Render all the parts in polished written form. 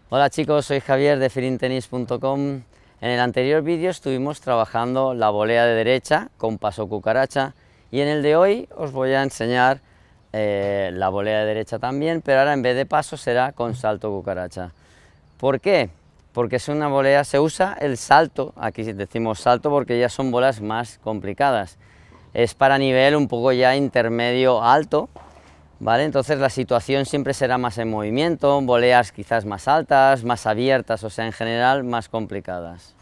Hola chicos, soy Javier de feelintennis.com. En el anterior vídeo estuvimos trabajando la volea de derecha con paso cucaracha y en el de hoy os voy a enseñar la volea de derecha también, pero ahora en vez de paso será con salto cucaracha. ¿Por qué? Porque es una volea, se usa el salto, aquí decimos salto porque ya son bolas más complicadas. Es para nivel un poco ya intermedio alto. ¿Vale? Entonces la situación siempre será más en movimiento, voleas quizás más altas, más abiertas, o sea, en general más complicadas.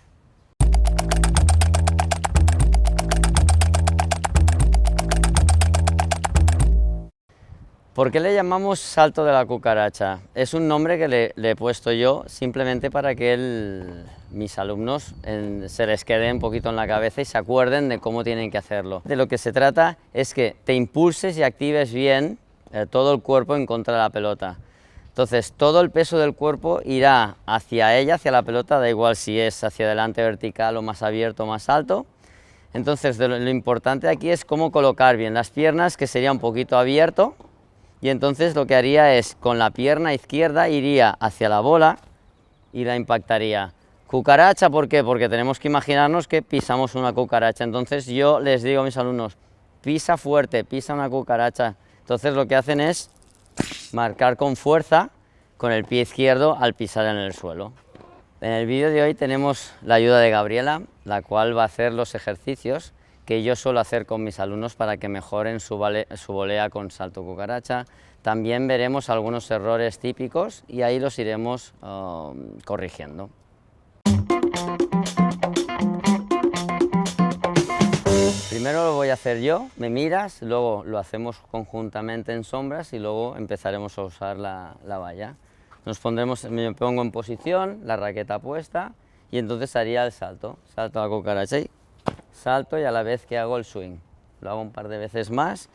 ¿Por qué le llamamos salto de la cucaracha? Es un nombre que le he puesto yo simplemente para que mis alumnos se les quede un poquito en la cabeza y se acuerden de cómo tienen que hacerlo. De lo que se trata es que te impulses y actives bien todo el cuerpo en contra de la pelota. Entonces todo el peso del cuerpo irá hacia ella, hacia la pelota, da igual si es hacia adelante vertical o más abierto o más alto. Entonces lo importante aquí es cómo colocar bien las piernas, que sería un poquito abierto, y entonces lo que haría es con la pierna izquierda iría hacia la bola y la impactaría. Cucaracha, ¿por qué? Porque tenemos que imaginarnos que pisamos una cucaracha. Entonces yo les digo a mis alumnos, pisa fuerte, pisa una cucaracha. Entonces lo que hacen es marcar con fuerza con el pie izquierdo al pisar en el suelo. En el vídeo de hoy tenemos la ayuda de Gabriela, la cual va a hacer los ejercicios que yo suelo hacer con mis alumnos para que mejoren su volea con salto cucaracha. También veremos algunos errores típicos y ahí los iremos corrigiendo. Primero lo voy a hacer yo, me miras, luego lo hacemos conjuntamente en sombras y luego empezaremos a usar la valla. Me pongo en posición, la raqueta puesta y entonces haría el salto a la cucaracha y salto y a la vez que hago el swing. Lo hago un par de veces más,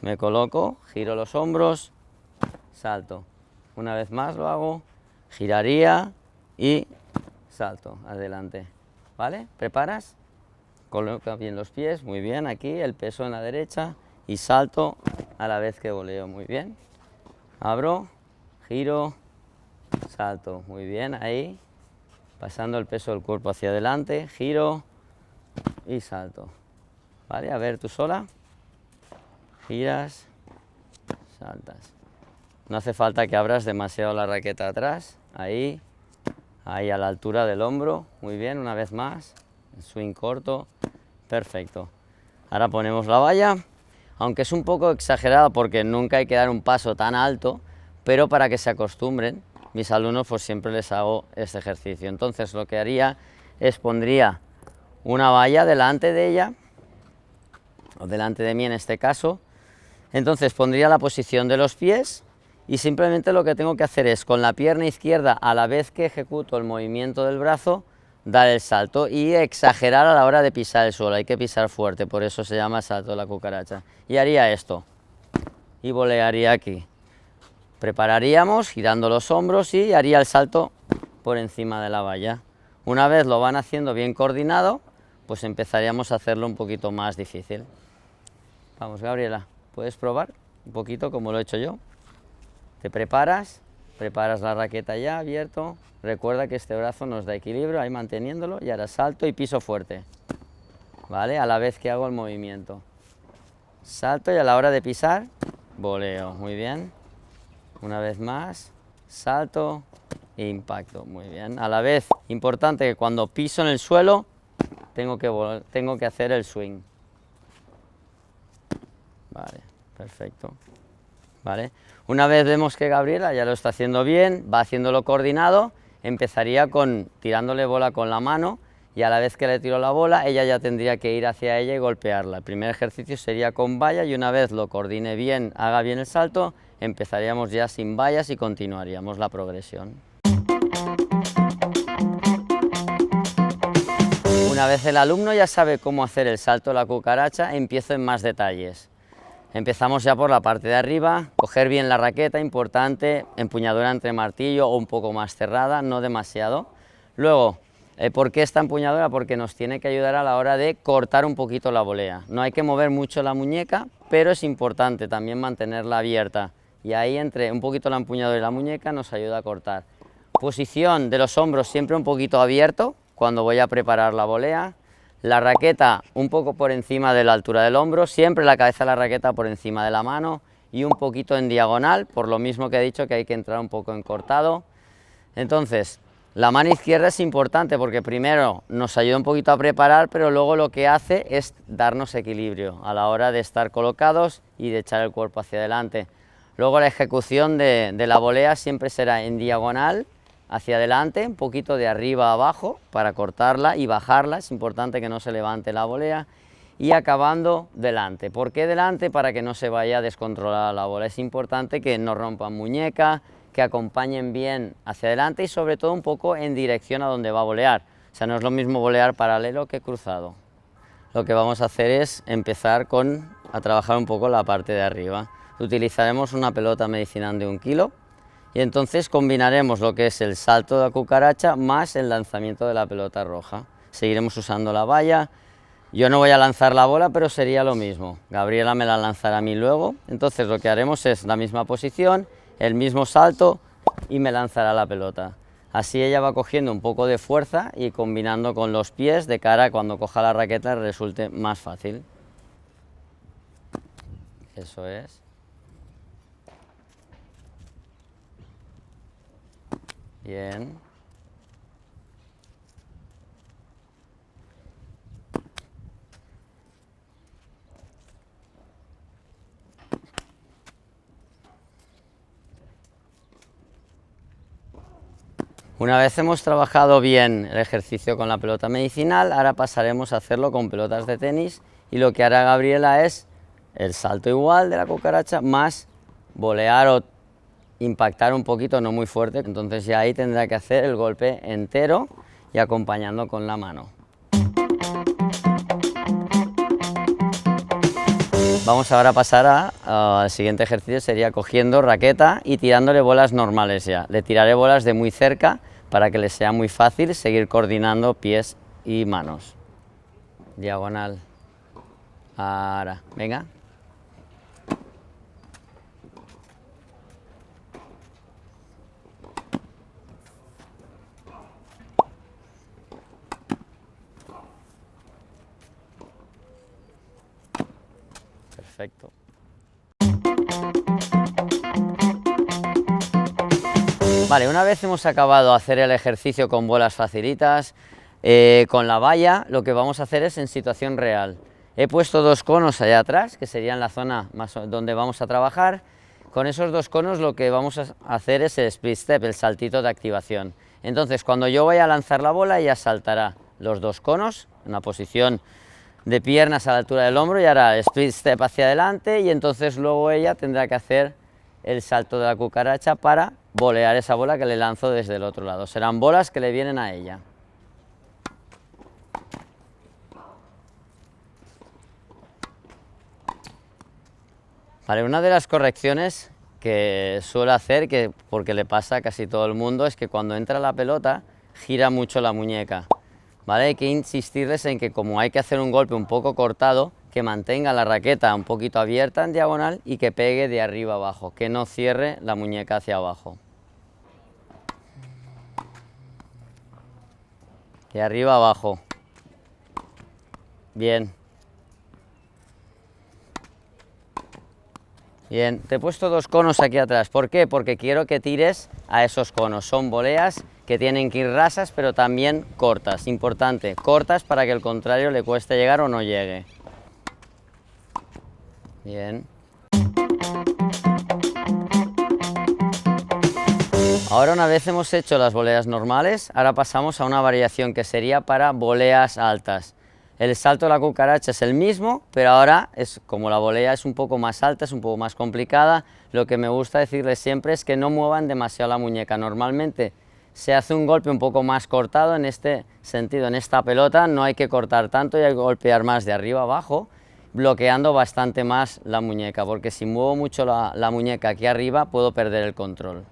me coloco, giro los hombros, salto. Una vez más lo hago, giraría y salto adelante. ¿Vale? ¿Preparas? Coloca bien los pies, muy bien, aquí el peso en la derecha y salto a la vez que voleo, muy bien. Abro, giro, salto, muy bien, ahí, pasando el peso del cuerpo hacia adelante, giro y salto. Vale, a ver tú sola, giras, saltas. No hace falta que abras demasiado la raqueta atrás, ahí a la altura del hombro, muy bien, una vez más, swing corto, perfecto. Ahora ponemos la valla, aunque es un poco exagerado porque nunca hay que dar un paso tan alto, pero para que se acostumbren, mis alumnos pues siempre les hago este ejercicio. Entonces lo que haría es pondría una valla delante de ella, o delante de mí en este caso, entonces pondría la posición de los pies y simplemente lo que tengo que hacer es con la pierna izquierda a la vez que ejecuto el movimiento del brazo, dar el salto y exagerar a la hora de pisar el suelo, hay que pisar fuerte, por eso se llama salto de la cucaracha. Y haría esto, y volearía aquí. Prepararíamos girando los hombros y haría el salto por encima de la valla. Una vez lo van haciendo bien coordinado, pues empezaríamos a hacerlo un poquito más difícil. Vamos, Gabriela, ¿puedes probar un poquito como lo he hecho yo? Te preparas la raqueta ya abierto, recuerda que este brazo nos da equilibrio, ahí manteniéndolo, y ahora salto y piso fuerte, ¿vale? A la vez que hago el movimiento. Salto y a la hora de pisar, voleo, muy bien. Una vez más, salto e impacto, muy bien. A la vez, importante que cuando piso en el suelo, tengo que hacer el swing. Vale, perfecto. ¿Vale? Una vez vemos que Gabriela ya lo está haciendo bien, va haciéndolo coordinado, empezaría tirándole bola con la mano y a la vez que le tiro la bola, ella ya tendría que ir hacia ella y golpearla. El primer ejercicio sería con valla y una vez lo coordine bien, haga bien el salto, empezaríamos ya sin vallas y continuaríamos la progresión. Una vez el alumno ya sabe cómo hacer el salto de la cucaracha, empiezo en más detalles. Empezamos ya por la parte de arriba, coger bien la raqueta, importante, empuñadura entre martillo o un poco más cerrada, no demasiado. Luego, ¿por qué esta empuñadura? Porque nos tiene que ayudar a la hora de cortar un poquito la volea. No hay que mover mucho la muñeca, pero es importante también mantenerla abierta. Y ahí entre un poquito la empuñadura y la muñeca nos ayuda a cortar. Posición de los hombros siempre un poquito abierto cuando voy a preparar la volea. La raqueta un poco por encima de la altura del hombro, siempre la cabeza de la raqueta por encima de la mano y un poquito en diagonal, por lo mismo que he dicho que hay que entrar un poco en cortado. Entonces, la mano izquierda es importante porque primero nos ayuda un poquito a preparar, pero luego lo que hace es darnos equilibrio a la hora de estar colocados y de echar el cuerpo hacia adelante. Luego la ejecución de la volea siempre será en diagonal, hacia adelante, un poquito de arriba a abajo para cortarla y bajarla, es importante que no se levante la volea, y acabando delante. ¿Por qué delante? Para que no se vaya a descontrolar la bola. Es importante que no rompan muñeca, que acompañen bien hacia adelante y sobre todo un poco en dirección a donde va a volear. O sea, no es lo mismo volear paralelo que cruzado. Lo que vamos a hacer es empezar a trabajar un poco la parte de arriba. Utilizaremos una pelota medicinal de 1 kilo. Y entonces combinaremos lo que es el salto de la cucaracha más el lanzamiento de la pelota roja. Seguiremos usando la valla. Yo no voy a lanzar la bola, pero sería lo mismo. Gabriela me la lanzará a mí luego. Entonces lo que haremos es la misma posición, el mismo salto y me lanzará la pelota. Así ella va cogiendo un poco de fuerza y combinando con los pies de cara a cuando coja la raqueta le resulte más fácil. Eso es. Bien. Una vez hemos trabajado bien el ejercicio con la pelota medicinal, ahora pasaremos a hacerlo con pelotas de tenis y lo que hará Gabriela es el salto igual de la cucaracha más volear o impactar un poquito, no muy fuerte, entonces ya ahí tendrá que hacer el golpe entero y acompañando con la mano. Vamos ahora a pasar al siguiente ejercicio, sería cogiendo raqueta y tirándole bolas normales ya. Le tiraré bolas de muy cerca para que le sea muy fácil seguir coordinando pies y manos. Diagonal. Ahora, venga. Perfecto. Vale, una vez hemos acabado de hacer el ejercicio con bolas facilitas, con la valla, lo que vamos a hacer es en situación real. He puesto 2 conos allá atrás, que serían la zona donde vamos a trabajar. Con esos 2 conos lo que vamos a hacer es el split step, el saltito de activación. Entonces, cuando yo vaya a lanzar la bola, ella saltará los 2 conos en una posición de piernas a la altura del hombro y hará el split step hacia adelante y entonces luego ella tendrá que hacer el salto de la cucaracha para volear esa bola que le lanzo desde el otro lado. Serán bolas que le vienen a ella. Vale, una de las correcciones que suelo hacer, porque le pasa a casi todo el mundo, es que cuando entra la pelota gira mucho la muñeca. ¿Vale? Hay que insistirles en que como hay que hacer un golpe un poco cortado, que mantenga la raqueta un poquito abierta en diagonal y que pegue de arriba abajo, que no cierre la muñeca hacia abajo. De arriba abajo. Bien. Bien, te he puesto 2 conos aquí atrás. ¿Por qué? Porque quiero que tires a esos conos. Son voleas que tienen que ir rasas, pero también cortas. Importante, cortas para que el contrario le cueste llegar o no llegue. Bien. Ahora, una vez hemos hecho las voleas normales, ahora pasamos a una variación que sería para voleas altas. El salto de la cucaracha es el mismo, pero ahora, como la volea es un poco más alta, es un poco más complicada, lo que me gusta decirles siempre es que no muevan demasiado la muñeca. Normalmente se hace un golpe un poco más cortado en este sentido, en esta pelota no hay que cortar tanto y hay que golpear más de arriba abajo, bloqueando bastante más la muñeca, porque si muevo mucho la muñeca aquí arriba puedo perder el control.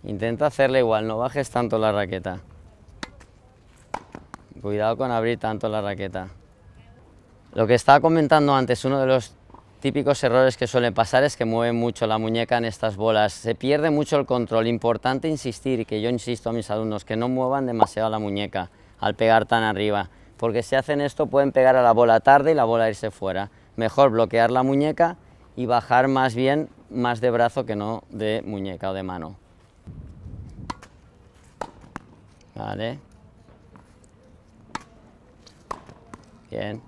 Intenta hacerle igual, no bajes tanto la raqueta. Cuidado con abrir tanto la raqueta. Lo que estaba comentando antes, uno de los típicos errores que suelen pasar es que mueven mucho la muñeca en estas bolas, se pierde mucho el control. Importante insistir, y que yo insisto a mis alumnos, que no muevan demasiado la muñeca al pegar tan arriba, porque si hacen esto pueden pegar a la bola tarde y la bola irse fuera. Mejor bloquear la muñeca y bajar más bien, más de brazo que no de muñeca o de mano. Vale. Bien.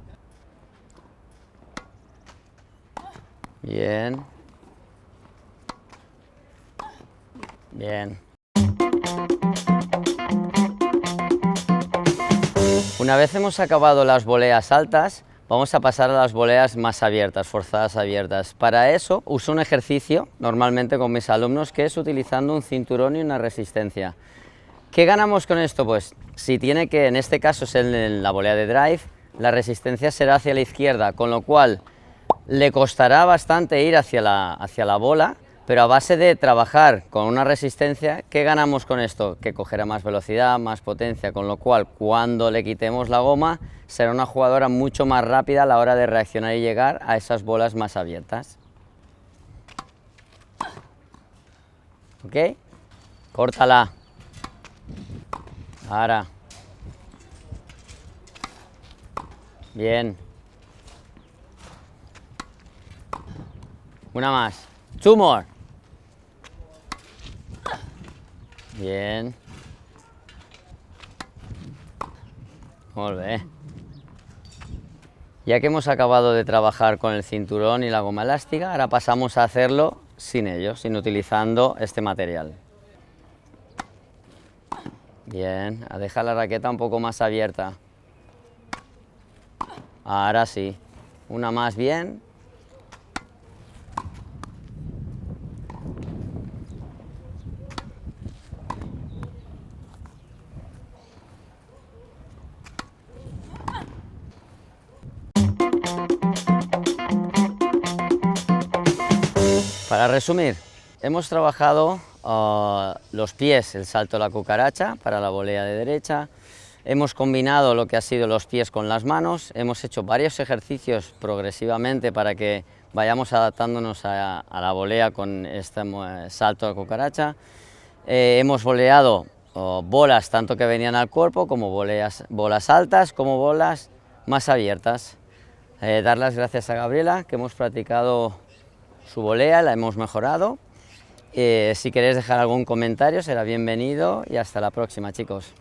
Bien. Bien. Una vez hemos acabado las voleas altas, vamos a pasar a las voleas más abiertas, forzadas abiertas. Para eso uso un ejercicio, normalmente con mis alumnos, que es utilizando un cinturón y una resistencia. ¿Qué ganamos con esto? Pues si tiene que, en este caso es en la volea de drive, la resistencia será hacia la izquierda, con lo cual le costará bastante ir hacia la bola, pero a base de trabajar con una resistencia, ¿qué ganamos con esto? Que cogerá más velocidad, más potencia, con lo cual cuando le quitemos la goma será una jugadora mucho más rápida a la hora de reaccionar y llegar a esas bolas más abiertas. ¿Ok? Córtala. Ahora. Bien. Una más. Two more. Bien. Molt bé. Ya que hemos acabado de trabajar con el cinturón y la goma elástica, ahora pasamos a hacerlo sin ello, sin utilizando este material. Bien, a dejar la raqueta un poco más abierta. Ahora sí. Una más bien. Para resumir, hemos trabajado los pies, el salto a la cucaracha para la volea de derecha, hemos combinado lo que ha sido los pies con las manos, hemos hecho varios ejercicios progresivamente para que vayamos adaptándonos a la volea con este salto a la cucaracha, hemos voleado bolas tanto que venían al cuerpo como bolas altas como bolas más abiertas. Dar las gracias a Gabriela, que hemos practicado su volea, la hemos mejorado. Si queréis dejar algún comentario será bienvenido y hasta la próxima, chicos.